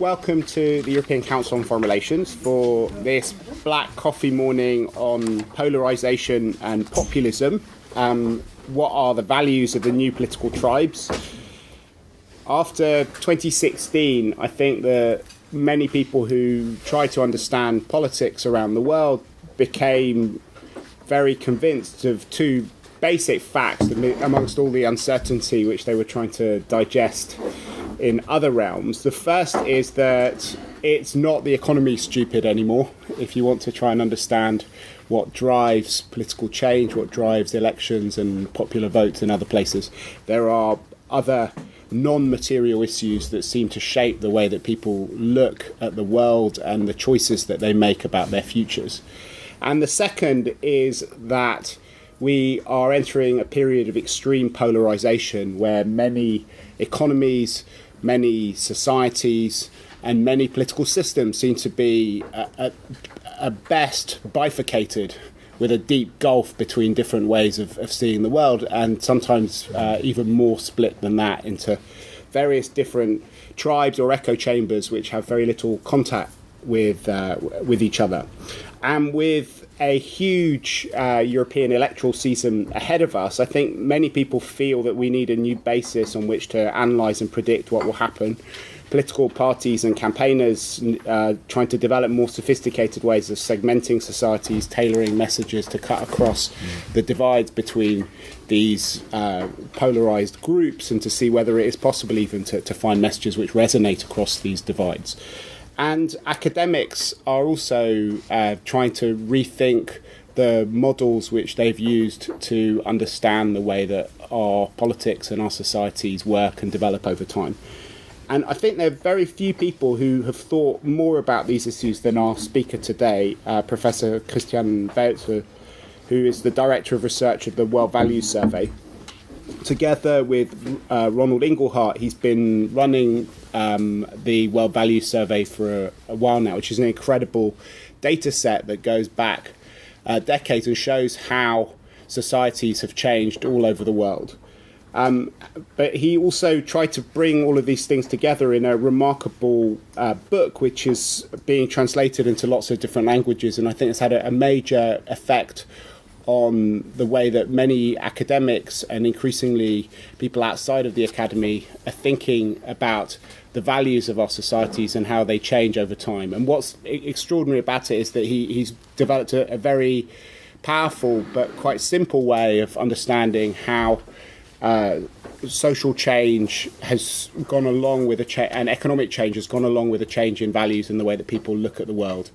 welcome to the European Council on Foreign Relations for this black coffee morning on polarisation and populism. What are the values of the new political tribes? After 2016, I think that many people who try to understand politics around the world became very convinced of two basic facts amongst all the uncertainty which they were trying to digest in other realms. The first is that it's not the economy stupid anymore. If you want to try and understand what drives political change, what drives elections and popular votes in other places, there are other non-material issues that seem to shape the way that people look at the world and the choices that they make about their futures. And the second is that we are entering a period of extreme polarization where many economies, many societies, and many political systems seem to be at best bifurcated, with a deep gulf between different ways of seeing the world, and sometimes even more split than that into various different tribes or echo chambers which have very little contact with each other. And with a huge European electoral season ahead of us, I think many people feel that we need a new basis on which to analyse and predict what will happen. Political parties and campaigners trying to develop more sophisticated ways of segmenting societies, tailoring messages to cut across the divides between these polarised groups and to see whether it is possible even to find messages which resonate across these divides. And academics are also trying to rethink the models which they've used to understand the way that our politics and our societies work and develop over time. And I think there are very few people who have thought more about these issues than our speaker today, Professor Christian Welzel, who is the Director of Research of the World Values Survey. Together with Ronald Inglehart, he's been running the World Values Survey for a while now, which is an incredible data set that goes back decades and shows how societies have changed all over the world. But he also tried to bring all of these things together in a remarkable book, which is being translated into lots of different languages, and I think it's had a major effect on the way that many academics and increasingly people outside of the academy are thinking about the values of our societies and how they change over time. And what's extraordinary about it is that he's developed a very powerful but quite simple way of understanding how social change has gone along with and economic change has gone along with a change in values and the way that people look at the world.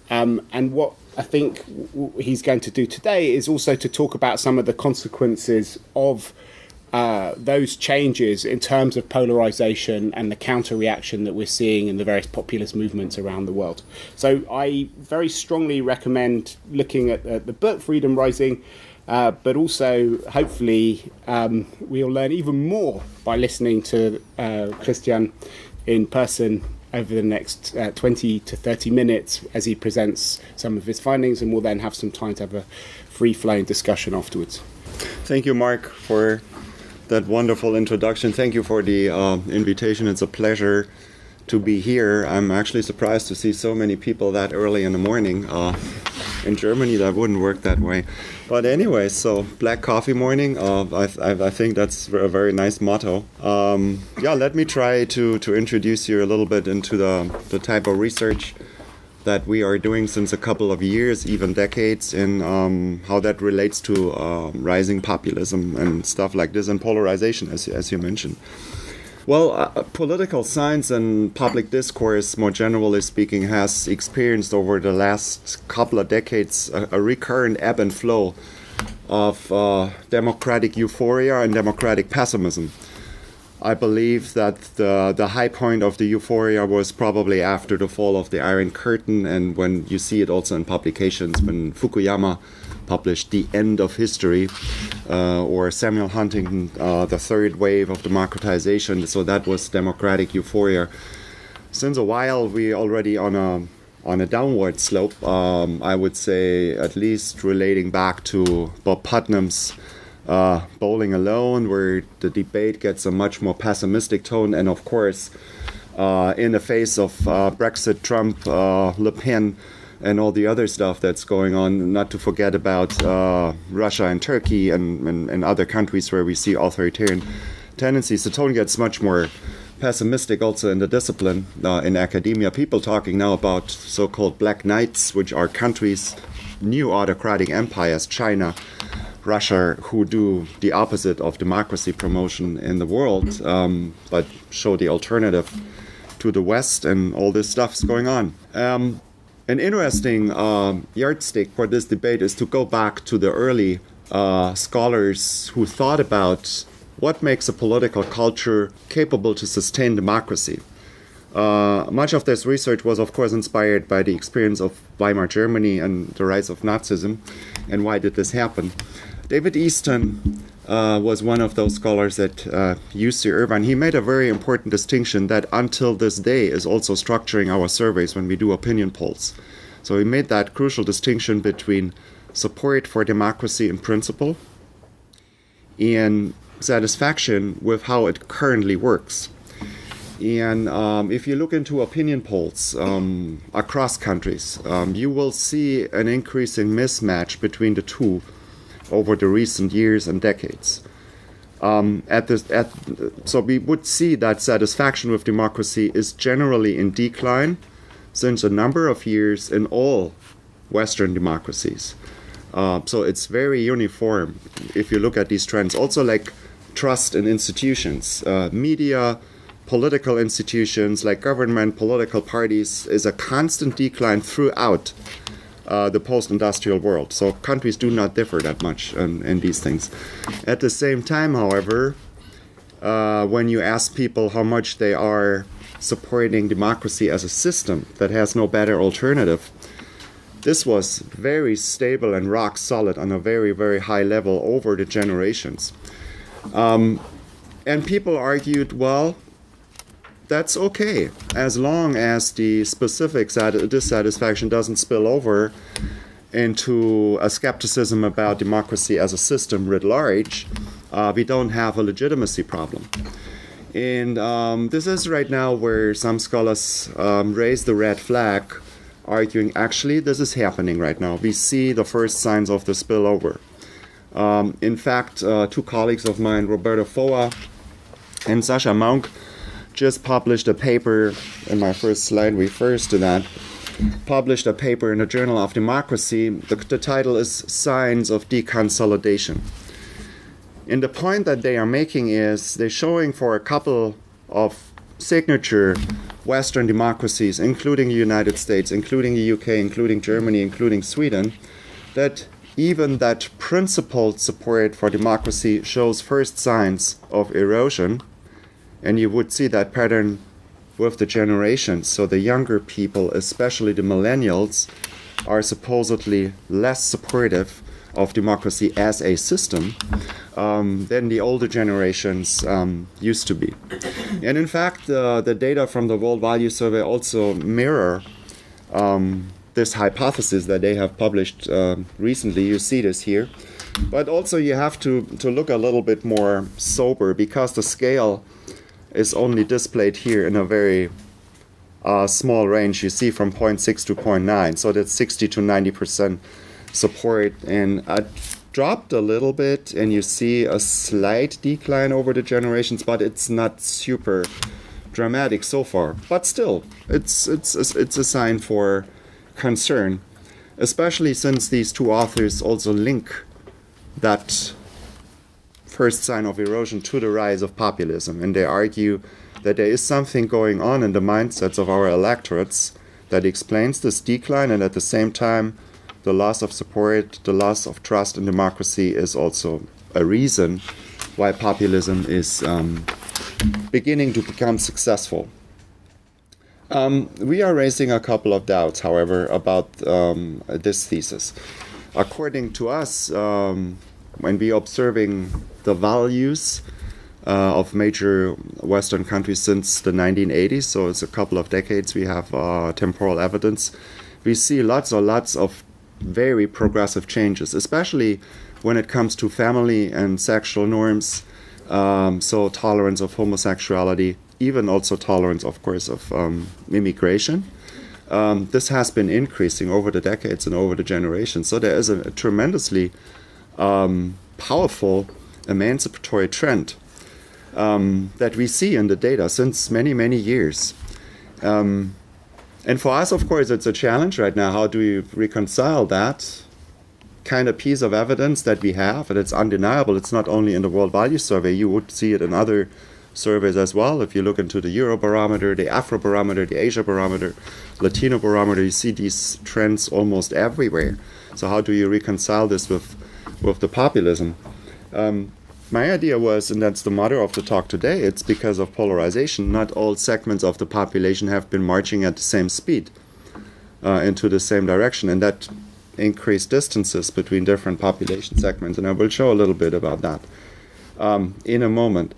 And what I think he's going to do today is also to talk about some of the consequences of those changes in terms of polarization and the counter-reaction that we're seeing in the various populist movements around the world. So I very strongly recommend looking at the book Freedom Rising, but also hopefully we'll learn even more by listening to Christian in person over the next 20 to 30 minutes as he presents some of his findings, and we'll then have some time to have a free-flowing discussion afterwards. Thank you, Mark, for that wonderful introduction. Thank you for the invitation. It's a pleasure to be here. I'm actually surprised to see so many people that early in the morning. In Germany, that wouldn't work that way. But anyway, so Black Coffee Morning, I think that's a very nice motto. Let me try to introduce you a little bit into the type of research that we are doing since a couple of years, even decades, in how that relates to rising populism and stuff like this, and polarization, as you mentioned. Well, political science and public discourse, more generally speaking, has experienced over the last couple of decades a recurrent ebb and flow of democratic euphoria and democratic pessimism. I believe that the high point of the euphoria was probably after the fall of the Iron Curtain, and when you see it also in publications, when Fukuyama published The End of History, or Samuel Huntington, The Third Wave of Democratization. So that was democratic euphoria. Since a while, we already on a downward slope, I would say, at least relating back to Bob Putnam's Bowling Alone, where the debate gets a much more pessimistic tone, and of course in the face of Brexit, Trump, Le Pen, and all the other stuff that's going on, not to forget about Russia and Turkey and other countries where we see authoritarian tendencies. The tone gets much more pessimistic also in the discipline, in academia. People talking now about so-called black knights, which are countries, new autocratic empires, China, Russia, who do the opposite of democracy promotion in the world, but show the alternative to the West, and all this stuff's going on. An interesting yardstick for this debate is to go back to the early scholars who thought about what makes a political culture capable to sustain democracy. Much of this research was, of course, inspired by the experience of Weimar Germany and the rise of Nazism. And why did this happen? David Easton was one of those scholars at UC Irvine. He made a very important distinction that until this day is also structuring our surveys when we do opinion polls. So he made that crucial distinction between support for democracy in principle and satisfaction with how it currently works. And if you look into opinion polls across countries, you will see an increasing mismatch between the two over the recent years and decades. So we would see that satisfaction with democracy is generally in decline since a number of years in all Western democracies. So it's very uniform if you look at these trends. Also, like trust in institutions, media, political institutions like government, political parties is a constant decline throughout the post-industrial world. So countries do not differ that much in these things. At the same time, however, when you ask people how much they are supporting democracy as a system that has no better alternative, this was very stable and rock solid on a very, very high level over the generations. And people argued, well, that's okay, as long as the specific dissatisfaction doesn't spill over into a skepticism about democracy as a system writ large. We don't have a legitimacy problem. And this is right now where some scholars raise the red flag, arguing, actually, this is happening right now. We see the first signs of the spillover. In fact, two colleagues of mine, Roberto Foa and Sasha Monk, just published a paper, and my first slide refers to that, published a paper in the Journal of Democracy. The title is Signs of Deconsolidation. And the point that they are making is they're showing for a couple of signature Western democracies, including the United States, including the UK, including Germany, including Sweden, that even that principled support for democracy shows first signs of erosion. And you would see that pattern with the generations. So the younger people, especially the millennials, are supposedly less supportive of democracy as a system than the older generations used to be. And in fact, the data from the World Value Survey also mirror this hypothesis that they have published recently. You see this here. But also you have to look a little bit more sober, because the scale is only displayed here in a very small range. You see from 0.6 to 0.9, so that's 60 to 90% support. And it dropped a little bit, and you see a slight decline over the generations, but it's not super dramatic so far. But still, it's a sign for concern, especially since these two authors also link that first sign of erosion to the rise of populism. And they argue that there is something going on in the mindsets of our electorates that explains this decline, and at the same time, the loss of support, the loss of trust in democracy is also a reason why populism is beginning to become successful. We are raising a couple of doubts, however, about this thesis. According to us, when we are observing the values of major Western countries since the 1980s, so it's a couple of decades, we have temporal evidence, we see lots of very progressive changes, especially when it comes to family and sexual norms, so tolerance of homosexuality, even also tolerance, of course, of immigration. This has been increasing over the decades and over the generations. So there is a tremendously powerful emancipatory trend that we see in the data since many, many years. And for us, of course, it's a challenge right now. How do we reconcile that kind of piece of evidence that we have? And it's undeniable. It's not only in the World Value Survey. You would see it in other surveys as well. If you look into the Eurobarometer, the Afrobarometer, the Asia Barometer, Latino Barometer, you see these trends almost everywhere. So how do you reconcile this with the populism? My idea was, and that's the motto of the talk today, it's because of polarization. Not all segments of the population have been marching at the same speed into the same direction, and that increased distances between different population segments. And I will show a little bit about that in a moment.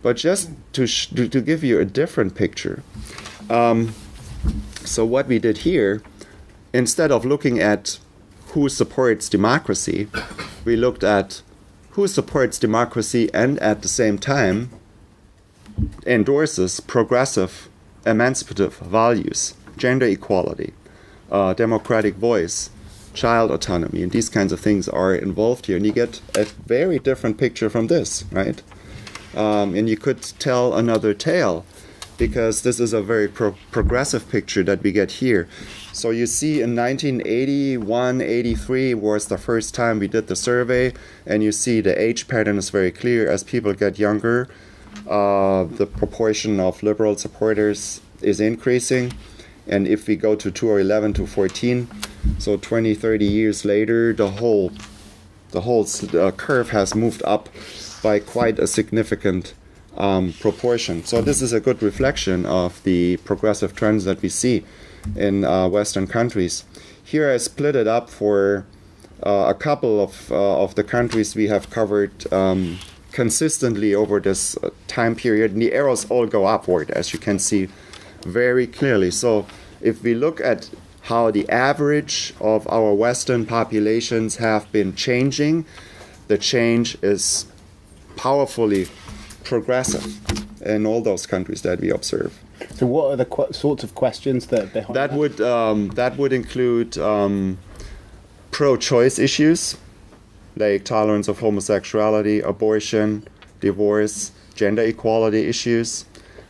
But just to give you a different picture, so what we did here, instead of looking at who supports democracy, we looked at who supports democracy and at the same time endorses progressive, emancipative values, gender equality, democratic voice, child autonomy, and these kinds of things are involved here. And you get a very different picture from this, right? And you could tell another tale, because this is a very progressive picture that we get here. So you see in 1981, 83 was the first time we did the survey, and you see the age pattern is very clear. As people get younger, the proportion of liberal supporters is increasing. And if we go to 2011 to 14, so 20, 30 years later, the whole curve has moved up by quite a significant proportion. So this is a good reflection of the progressive trends that we see in Western countries. Here I split it up for a couple of the countries we have covered consistently over this time period, and the arrows all go upward, as you can see very clearly. So if we look at how the average of our Western populations have been changing, the change is powerfully progressive in all those countries that we observe. So what are the sorts of questions that behind that would include pro-choice issues like tolerance of homosexuality, abortion, divorce, gender equality issues,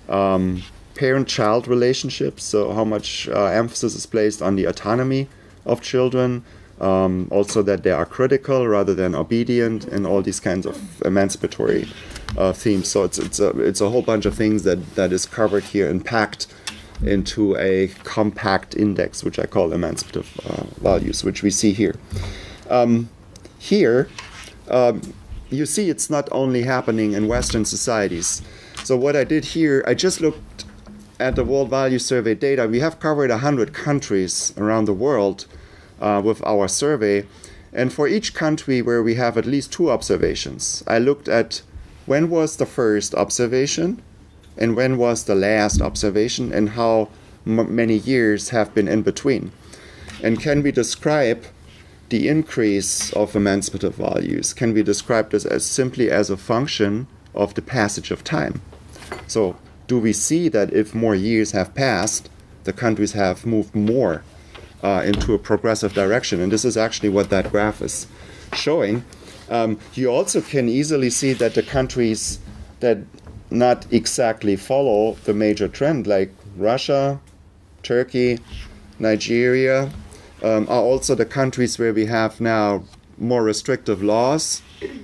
parent-child relationships, so how much emphasis is placed on the autonomy of children, also that they are critical rather than obedient, and all these kinds of emancipatory themes. So it's a whole bunch of things that is covered here and packed into a compact index, which I call emancipative values, which we see here. Here, you see it's not only happening in Western societies. So what I did here, I just looked at the World Value Survey data. We have covered 100 countries around the world with our survey. And for each country where we have at least two observations, I looked at when was the first observation and when was the last observation, and how many years have been in between. And can we describe the increase of emancipative values? Can we describe this as simply as a function of the passage of time? So do we see that if more years have passed, the countries have moved more into a progressive direction? And this is actually what that graph is showing. You also can easily see that the countries that not exactly follow the major trend, like Russia, Turkey, Nigeria, are also the countries where we have now more restrictive laws,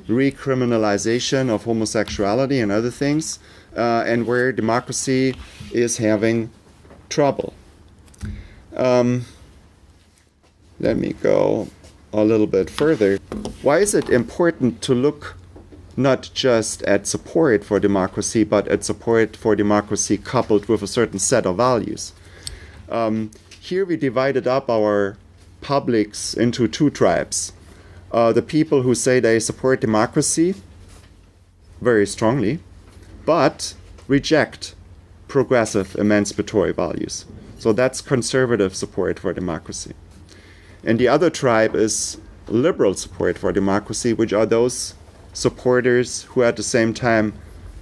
recriminalization of homosexuality and other things, and where democracy is having trouble. Let me go a little bit further. Why is it important to look not just at support for democracy, but at support for democracy coupled with a certain set of values? Here we divided up our publics into two tribes. The people who say they support democracy very strongly, but reject progressive emancipatory values. So that's conservative support for democracy. And the other tribe is liberal support for democracy, which are those supporters who at the same time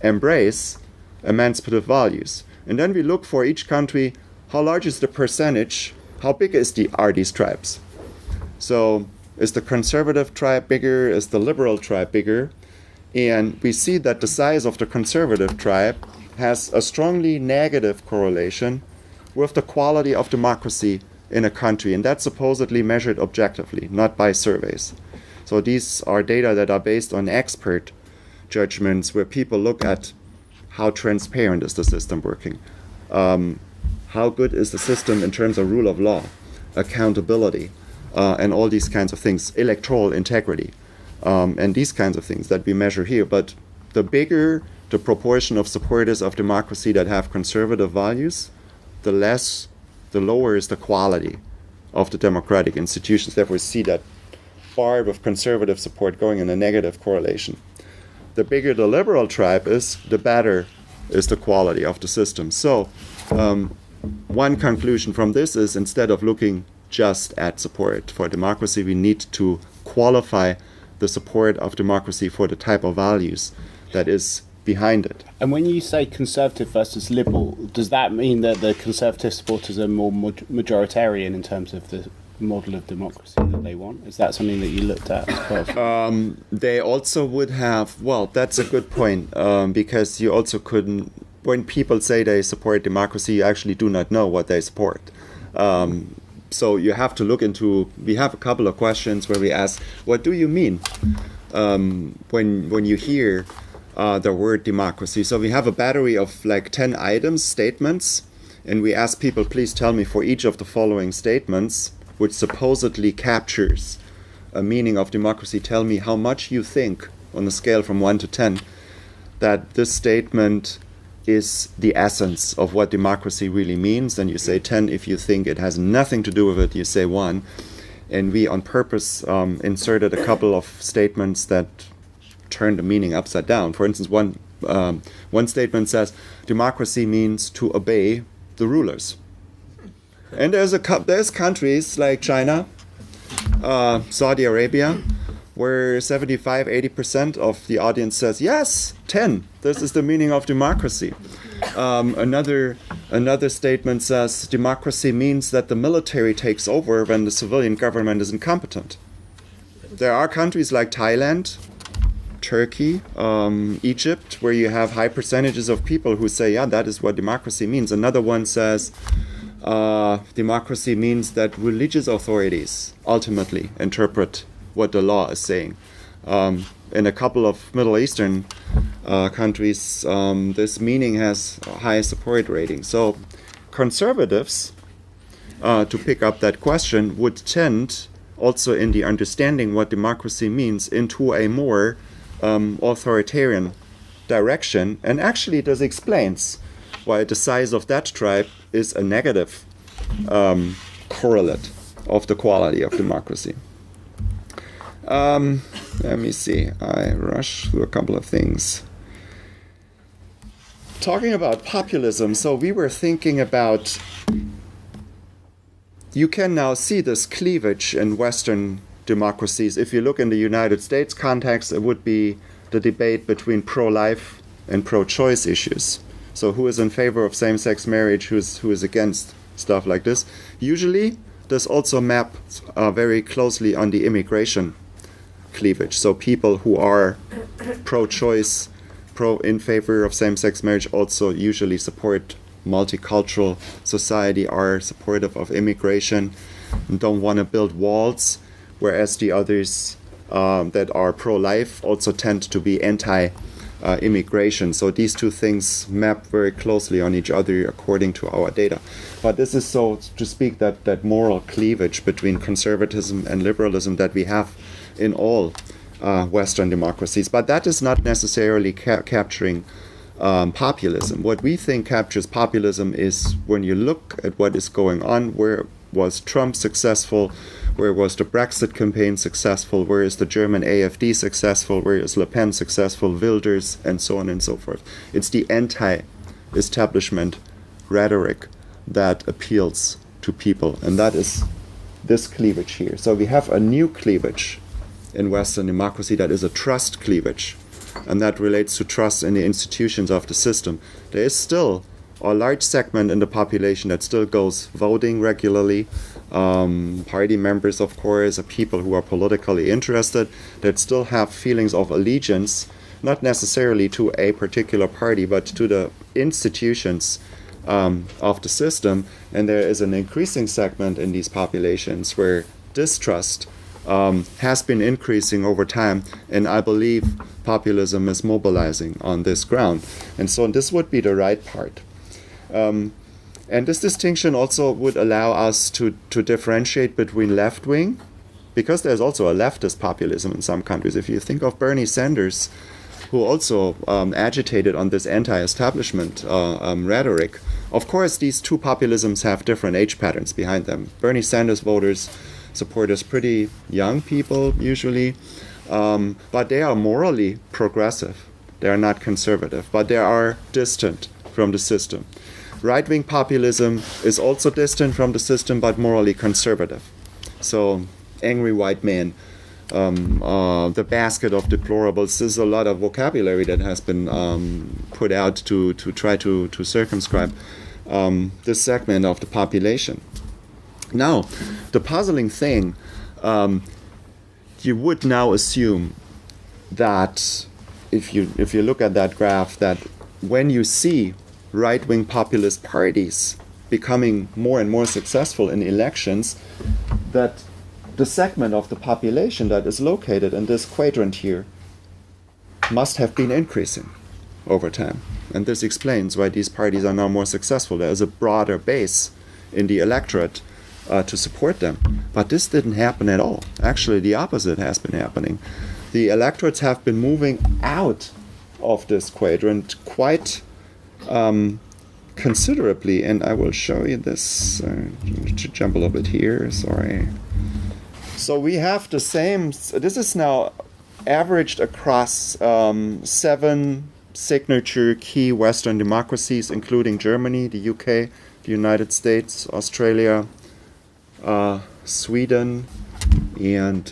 embrace emancipative values. And then we look for each country, how large is the percentage, how big are these tribes? So is the conservative tribe bigger, is the liberal tribe bigger? And we see that the size of the conservative tribe has a strongly negative correlation with the quality of democracy in a country, and that's supposedly measured objectively, not by surveys. So these are data that are based on expert judgments where people look at how transparent is the system working, how good is the system in terms of rule of law, accountability, and all these kinds of things, electoral integrity, and these kinds of things that we measure here. But the bigger the proportion of supporters of democracy that have conservative values, the lower is the quality of the democratic institutions. Therefore, we see that bar with conservative support going in a negative correlation. The bigger the liberal tribe is, the better is the quality of the system. So, one conclusion from this is, instead of looking just at support for democracy, we need to qualify the support of democracy for the type of values that is behind it. And when you say conservative versus liberal, does that mean that the conservative supporters are more majoritarian in terms of the model of democracy that they want? Is that something that you looked at as well? They also would have, well, that's a good point, because you also couldn't, when people say they support democracy, you actually do not know what they support. So you have to look into, we have a couple of questions where we ask, what do you mean when you hear the word democracy? So we have a battery of like 10 items, statements, and we ask people, please tell me for each of the following statements, which supposedly captures a meaning of democracy, tell me how much you think, on a scale from 1 to 10, that this statement is the essence of what democracy really means. Then you say 10. If you think it has nothing to do with it, you say 1. And we on purpose inserted a couple of statements that turn the meaning upside down. For instance, one statement says democracy means to obey the rulers. And there's countries like China, Saudi Arabia, where 75-80% of the audience says yes, 10. This is the meaning of democracy. Another statement says democracy means that the military takes over when the civilian government is incompetent. There are countries like Thailand, Turkey, Egypt, where you have high percentages of people who say, yeah, that is what democracy means. Another one says democracy means that religious authorities ultimately interpret what the law is saying. In a couple of Middle Eastern countries, this meaning has a high support rating. So conservatives, to pick up that question, would tend also in the understanding what democracy means into a more authoritarian direction. And actually this explains why the size of that tribe is a negative correlate of the quality of democracy. Let me see. I rush through a couple of things. Talking about populism, so we were thinking about, you can now see this cleavage in Western democracies. If you look in the United States context, it would be the debate between pro-life and pro-choice issues. So who is in favor of same-sex marriage, who is against stuff like this. Usually, this also maps very closely on the immigration cleavage. So people who are pro-choice, in favor of same-sex marriage, also usually support multicultural society, are supportive of immigration, and don't want to build walls, whereas the others that are pro-life also tend to be anti-immigration. So these two things map very closely on each other according to our data. But this is, so to speak, that moral cleavage between conservatism and liberalism that we have in all Western democracies. But that is not necessarily capturing populism. What we think captures populism is when you look at what is going on, where was Trump successful, where was the Brexit campaign successful, where is the German AfD successful, where is Le Pen successful, Wilders, and so on and so forth. It's the anti-establishment rhetoric that appeals to people, and that is this cleavage here. So we have a new cleavage in Western democracy that is a trust cleavage. and that relates to trust in the institutions of the system. There is still a large segment in the population that still goes voting regularly. Party members, of course, are people who are politically interested, that still have feelings of allegiance, not necessarily to a particular party, but to the institutions of the system. And there is an increasing segment in these populations where distrust has been increasing over time, and I believe populism is mobilizing on this ground. And so this would be the right part. And this distinction also would allow us to differentiate between left-wing, because there's also a leftist populism in some countries. If you think of Bernie Sanders, who also agitated on this anti-establishment rhetoric, of course these two populisms have different age patterns behind them. Bernie Sanders voters, supporters, pretty young people usually, but they are morally progressive. They are not conservative, but they are distant from the system. Right-wing populism is also distant from the system, but morally conservative. So, angry white man, the basket of deplorables, is a lot of vocabulary that has been put out to try to circumscribe this segment of the population. Now, the puzzling thing, you would now assume that if you look at that graph, that when you see right-wing populist parties becoming more and more successful in elections, that the segment of the population that is located in this quadrant here must have been increasing over time. And this explains why these parties are now more successful. There is a broader base in the electorate to support them. But this didn't happen at all. Actually, the opposite has been happening. The electorates have been moving out of this quadrant quite considerably, and I will show you this. To jump a little bit here, sorry. So we have the same, this is now averaged across 7 signature key Western democracies, including Germany, the UK, the United States, Australia, Sweden, and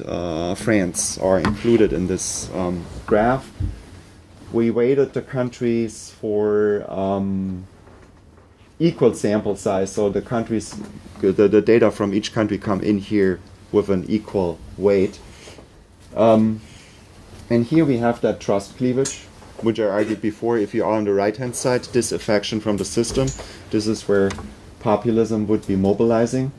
France are included in this graph. We weighted the countries for equal sample size, so the countries, the data from each country come in here with an equal weight. And here we have that trust cleavage, which I argued before. If you are on the right-hand side, disaffection from the system, this is where populism would be mobilizing.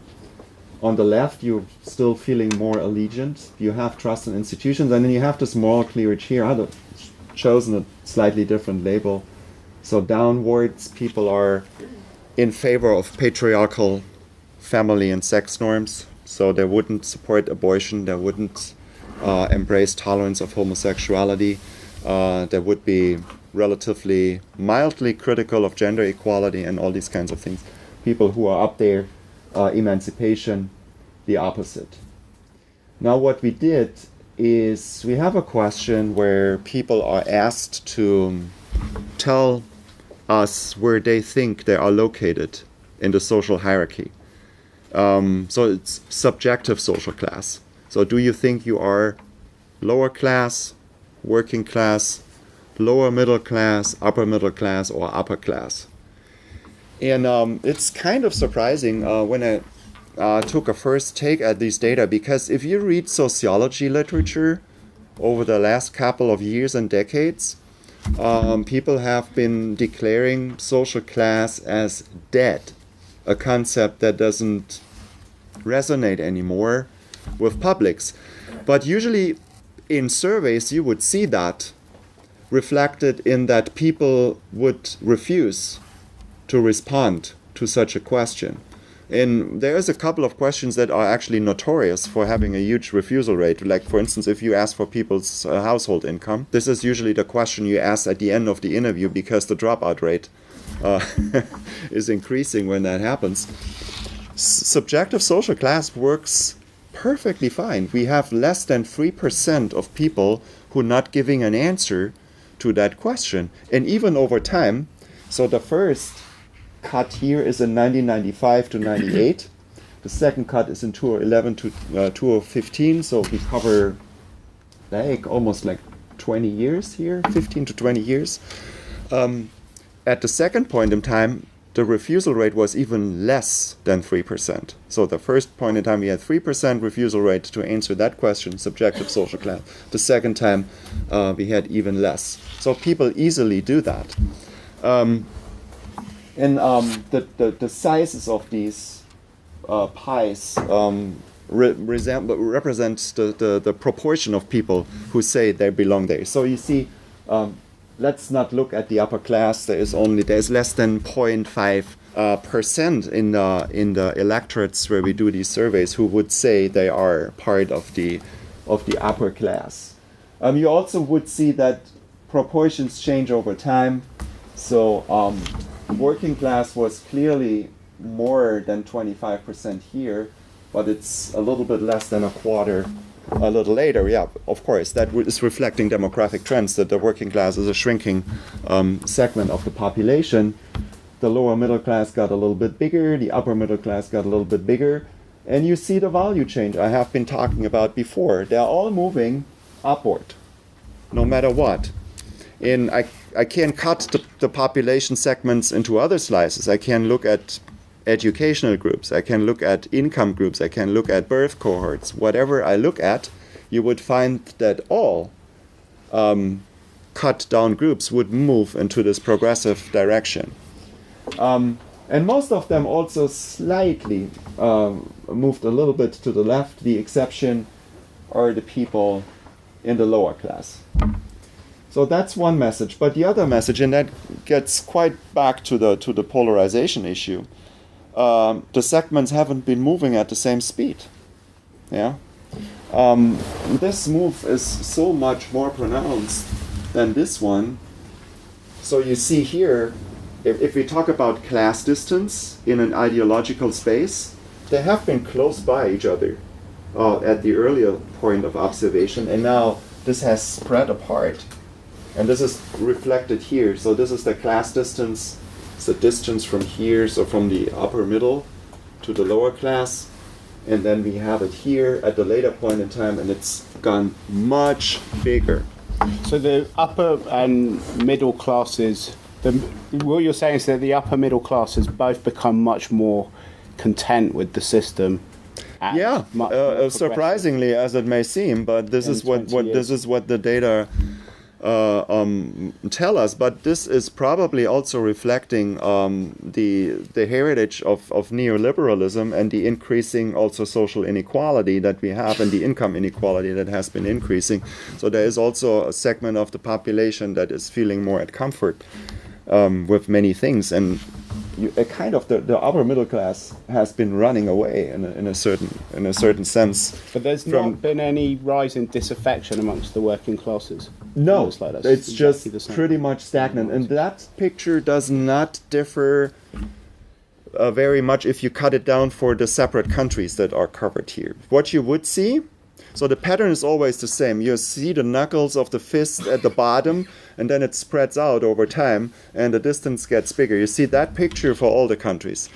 On the left, you're still feeling more allegiant. You have trust in institutions, and then you have this moral cleavage here. I've chosen a slightly different label. So downwards, people are in favor of patriarchal family and sex norms. So they wouldn't support abortion. They wouldn't embrace tolerance of homosexuality. They would be relatively mildly critical of gender equality and all these kinds of things. People who are up there, emancipation, the opposite. Now what we did is we have a question where people are asked to tell us where they think they are located in the social hierarchy. So it's subjective social class. So do you think you are lower class, working class, lower middle class, upper middle class, or upper class? And it's kind of surprising when I took a first take at these data, because if you read sociology literature over the last couple of years and decades, people have been declaring social class as dead, a concept that doesn't resonate anymore with publics. But usually in surveys you would see that reflected in that people would refuse to respond to such a question. And there's a couple of questions that are actually notorious for having a huge refusal rate. Like, for instance, if you ask for people's household income, this is usually the question you ask at the end of the interview, because the dropout rate is increasing when that happens. Subjective social class works perfectly fine. We have less than 3% of people who are not giving an answer to that question. And even over time, so the first cut here is in 1995 to 98. The second cut is in 2011 to 2015. So we cover almost like 20 years here, 15 to 20 years. At the second point in time, the refusal rate was even less than 3%. So the first point in time, we had 3% refusal rate to answer that question, subjective social class. The second time, we had even less. So people easily do that. The sizes of these pies represents the proportion of people who say they belong there. So you see, let's not look at the upper class. There's less than 0.5% in the electorates where we do these surveys who would say they are part of the upper class. You also would see that proportions change over time. So working class was clearly more than 25% here, but it's a little bit less than a quarter a little later. Yeah, of course, that is reflecting demographic trends, that the working class is a shrinking segment of the population. The lower middle class got a little bit bigger, the upper middle class got a little bit bigger, and you see the value change I have been talking about before. They're all moving upward, no matter what. And I can cut the population segments into other slices. I can look at educational groups, I can look at income groups, I can look at birth cohorts. Whatever I look at, you would find that all cut down groups would move into this progressive direction. And most of them also slightly moved a little bit to the left. The exception are the people in the lower class. So that's one message. But the other message, and that gets quite back to the polarization issue, the segments haven't been moving at the same speed. Yeah, this move is so much more pronounced than this one. So you see here, if we talk about class distance in an ideological space, they have been close by each other at the earlier point of observation, and now this has spread apart. And this is reflected here. So this is the class distance. It's the distance from here, so from the upper middle to the lower class. And then we have it here at the later point in time, and it's gone much bigger. So the upper and middle classes, what you're saying is that the upper middle class has both become much more content with the system. Yeah, surprisingly as it may seem, but this is what the data tell us. But this is probably also reflecting the heritage of neoliberalism and the increasing also social inequality that we have, and the income inequality that has been increasing. So there is also a segment of the population that is feeling more at comfort with many things, and the upper middle class has been running away in a certain sense. But there's not been any rise in disaffection amongst the working classes. No, it's exactly just pretty much stagnant, and that picture does not differ very much if you cut it down for the separate countries that are covered here. What you would see, so the pattern is always the same. You see the knuckles of the fist at the bottom, and then it spreads out over time, and the distance gets bigger. You see that picture for all the countries.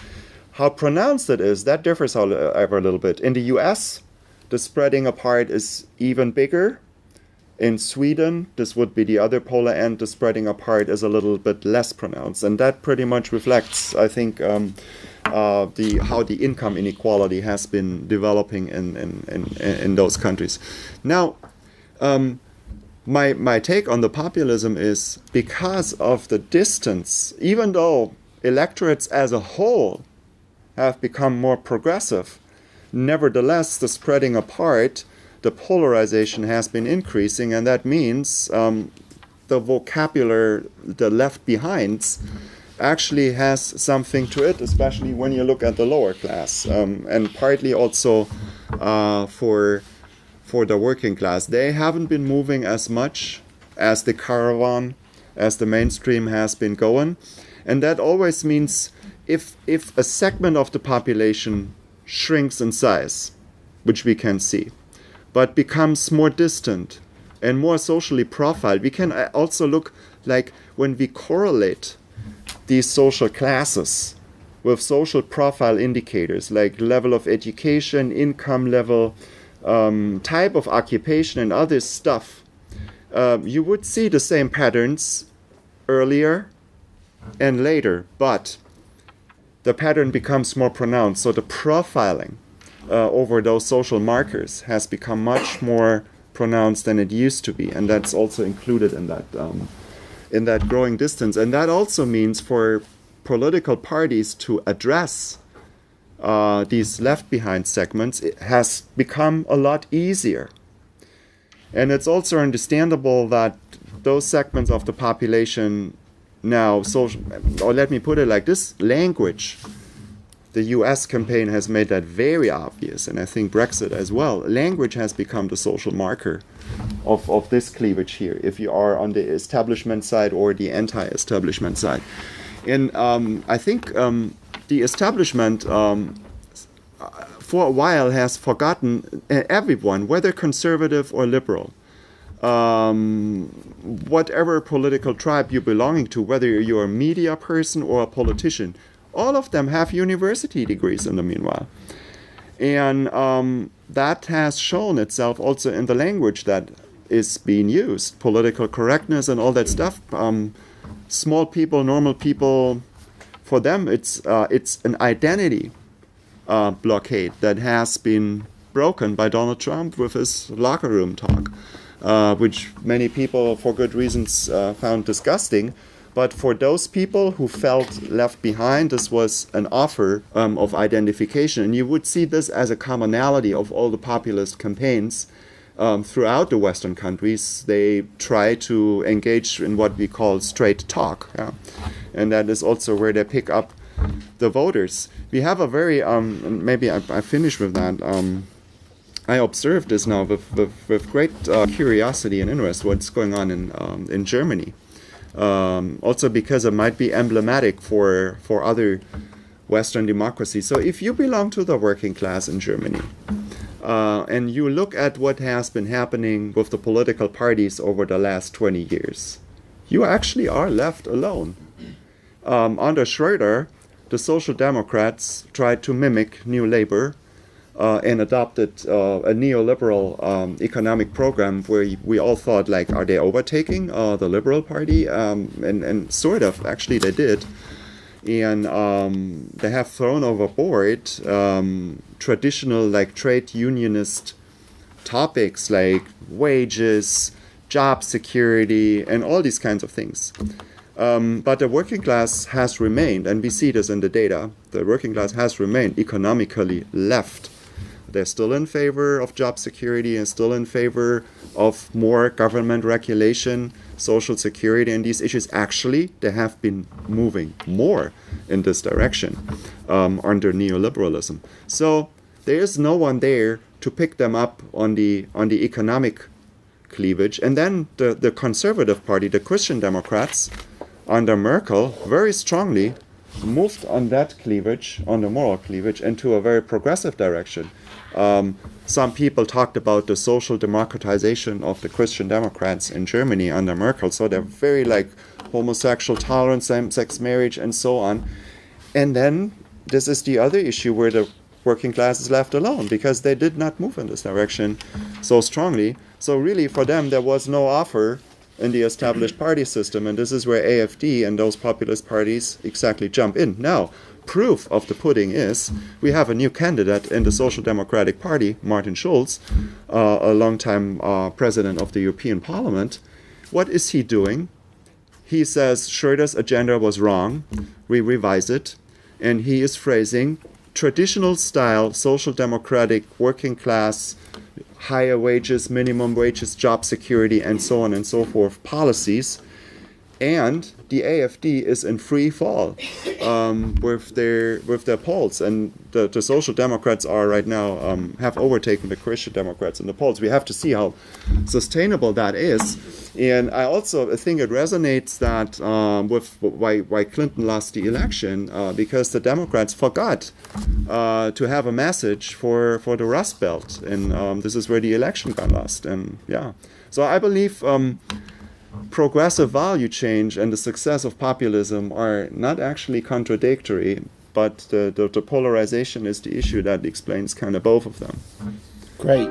How pronounced it is, that differs, however, a little bit. In the US, the spreading apart is even bigger. In Sweden, this would be the other polar end, the spreading apart is a little bit less pronounced. And that pretty much reflects, I think, how the income inequality has been developing in those countries. Now, my take on the populism is, because of the distance, even though electorates as a whole have become more progressive, nevertheless, the spreading apart, the polarization has been increasing, and that means the vocabulary, the left behinds, actually has something to it, especially when you look at the lower class, and partly also for the working class. They haven't been moving as much as the caravan, as the mainstream has been going, and that always means if a segment of the population shrinks in size, which we can see, but becomes more distant and more socially profiled. We can also look, like, when we correlate these social classes with social profile indicators, like level of education, income level, type of occupation, and other stuff, you would see the same patterns earlier and later, but the pattern becomes more pronounced. So the profiling over those social markers has become much more pronounced than it used to be, and that's also included in that growing distance. And that also means for political parties to address these left behind segments, it has become a lot easier. And it's also understandable that those segments of the population now, or let me put it like this, language. The US campaign has made that very obvious, and I think Brexit as well. Language has become the social marker of this cleavage here, if you are on the establishment side or the anti-establishment side. And I think the establishment for a while has forgotten everyone, whether conservative or liberal, whatever political tribe you're belonging to, whether you're a media person or a politician, all of them have university degrees in the meanwhile. And that has shown itself also in the language that is being used, political correctness and all that stuff. Small people, normal people, for them it's an identity blockade that has been broken by Donald Trump with his locker room talk, which many people, for good reasons, found disgusting. But for those people who felt left behind, this was an offer of identification. And you would see this as a commonality of all the populist campaigns throughout the Western countries. They try to engage in what we call straight talk. Yeah? And that is also where they pick up the voters. We have a very, maybe I finish with that. I observed this now with great curiosity and interest, what's going on in Germany. Also because it might be emblematic for other Western democracies. So if you belong to the working class in Germany, and you look at what has been happening with the political parties over the last 20 years, you actually are left alone. Under Schröder, the Social Democrats tried to mimic New Labor and adopted a neoliberal economic program where we all thought, like, are they overtaking the Liberal Party? And sort of, actually they did. And they have thrown overboard traditional, like, trade unionist topics like wages, job security, and all these kinds of things. But the working class has remained, and we see this in the data, the working class has remained economically left. They're still in favor of job security and still in favor of more government regulation, social security, and these issues. Actually, they have been moving more in this direction under neoliberalism. So there is no one there to pick them up on the economic cleavage. And then the conservative party, the Christian Democrats, under Merkel, very strongly moved on that cleavage, on the moral cleavage, into a very progressive direction. Some people talked about the social democratization of the Christian Democrats in Germany under Merkel. So they're very like homosexual tolerance, same-sex marriage, and so on. And then this is the other issue where the working class is left alone because they did not move in this direction so strongly. So really for them there was no offer in the established party system, and this is where AfD and those populist parties exactly jump in. Now, proof of the pudding is we have a new candidate in the Social Democratic Party, Martin Schulz, a longtime president of the European Parliament. What is he doing? He says Schröder's agenda was wrong, we revise it, and he is phrasing traditional style social democratic working class higher wages, minimum wages, job security, and so on and so forth policies. And the AfD is in free fall with their polls, and the Social Democrats are right now have overtaken the Christian Democrats in the polls. We have to see how sustainable that is. And I also think it resonates that with why Clinton lost the election because the Democrats forgot to have a message for the Rust Belt, and this is where the election got lost. And yeah, so I believe progressive value change and the success of populism are not actually contradictory, but the polarization is the issue that explains kind of both of them. Great.